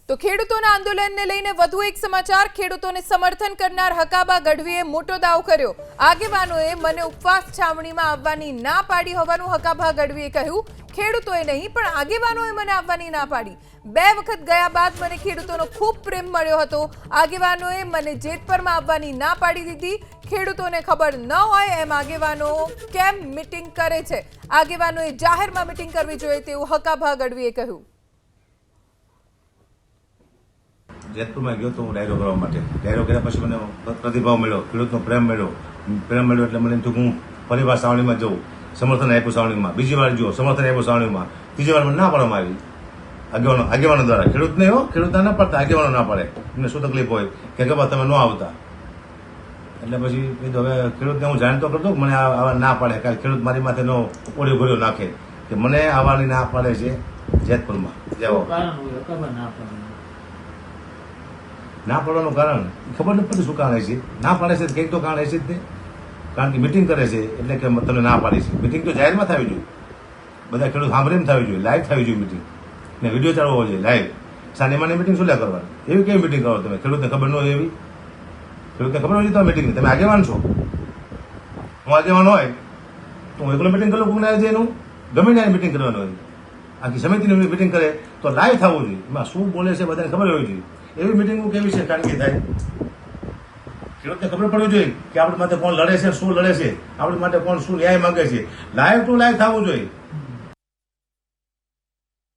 તો ખેડૂતોના આંદોલનને લઈને વધુ એક સમાચાર। ખેડૂતોને સમર્થન કરનાર હકાબા ગઢવીએ મોટો દાવો કર્યો। આગેવાનોએ મને ઉપવાસ છાવણીમાં આવવાની ના પાડી હોવાનું હકાબા ગઢવીએ કહ્યું। ખેડૂતોએ નહીં પણ આગેવાનોએ મને આવવાની ના પાડી। 2 વખત ગયા બાદ મને ખેડૂતોનો ખૂબ પ્રેમ મળ્યો હતો। આગેવાનોએ મને જેતપરમાં આવવાની ના પાડી દીધી। ખેડૂતોને ખબર ન હોય એમ આગેવાનો કેમ મીટિંગ કરે છે? આગેવાનોએ જાહેરમાં મીટિંગ કરવી જોઈએ તેવું હકાબા ગઢવીએ કહ્યું। જેતપુર में गयो तो डायरो करवा माटे डायरो कर्या पछी मने प्रतिभाव मळ्यो खेडूतनो प्रेम मळ्यो એટલે મને થયું હું ફરીવાર સાવણીમાં જઉં સમર્થન આપ્યું સાવણીમાં બીજી વાર જો સમર્થન આપ્યું સાવણીમાં ત્રીજી વાર મને ના પાડવામાં આવી આગેવાનો દ્વારા ખેડૂતને ખેડૂતના ના પડતા આગેવાનો ના પડે એમને શું તકલીફ હોય કે ગબા તમે ન આવતા એટલે પછી કીધું હવે ખેડૂતને હું જાણતો કરતો મને આવા ના પાડે કારણ ખેડૂત મારી માથે નો ઓળ્યો ભર્યો નાખે કે મને આવવાની ના પાડે છે જેતપુરમાં જાઓ ના પાડવાનું કારણ ખબર નથી પડતી શું કારણ છે ના પાડે છે કંઈક તો કારણ હશે જ તે કારણ કે મિટિંગ કરે છે એટલે કે તમને ના પાડી છે મિટિંગ તો જાહેરમાં થવી જોઈએ બધા ખેડૂત સાંભળીને થવી જોઈએ લાઈવ થવી જોઈએ મિટિંગ ને વિડીયો ચાલવો જોઈએ લાઈવ સાનેમાની મિટિંગ શું લે કરવાની એવી કેવી મિટિંગ કરો તમે ખેડૂતને ખબર ન હોય એવી ખેડૂતને ખબર હોય તો મિટિંગ તમે આગેવાન છો હું આગેવાન હોય તો હું એકલો મિટિંગ કરું કોઈને આજે એનું ગમે ત્યાં મિટિંગ કરવાનું હોય આખી સમિતિની મિટિંગ કરે તો લાઈવ થવું જોઈએ એમાં શું બોલે છે બધાને ખબર હોવી જોઈએ એવી મિટિંગ કેવી છે ખાનગી થાય ખેડૂતને ખબર પડવી જોઈએ કે આપણી માટે કોણ લડે છે શું લડે છે આપણી માટે કોણ શું ન્યાય માંગે છે લાઈવ ટુ લાઈવ થવું જોઈએ।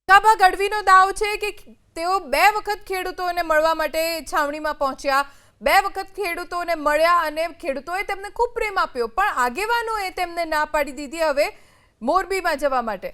હકાબા ગઢવીનો દાવો છે કે તેઓ 2 વખત ખેડૂતોને મળવા માટે છાવણીમાં પહોંચ્યા। 2 વખત ખેડૂતોને મળ્યા અને ખેડૂતોએ તેમને ખૂબ પ્રેમ આપ્યો પણ આગેવાનોએ તેમને ના પાડી દીધી હવે મોરબીમાં જવા માટે।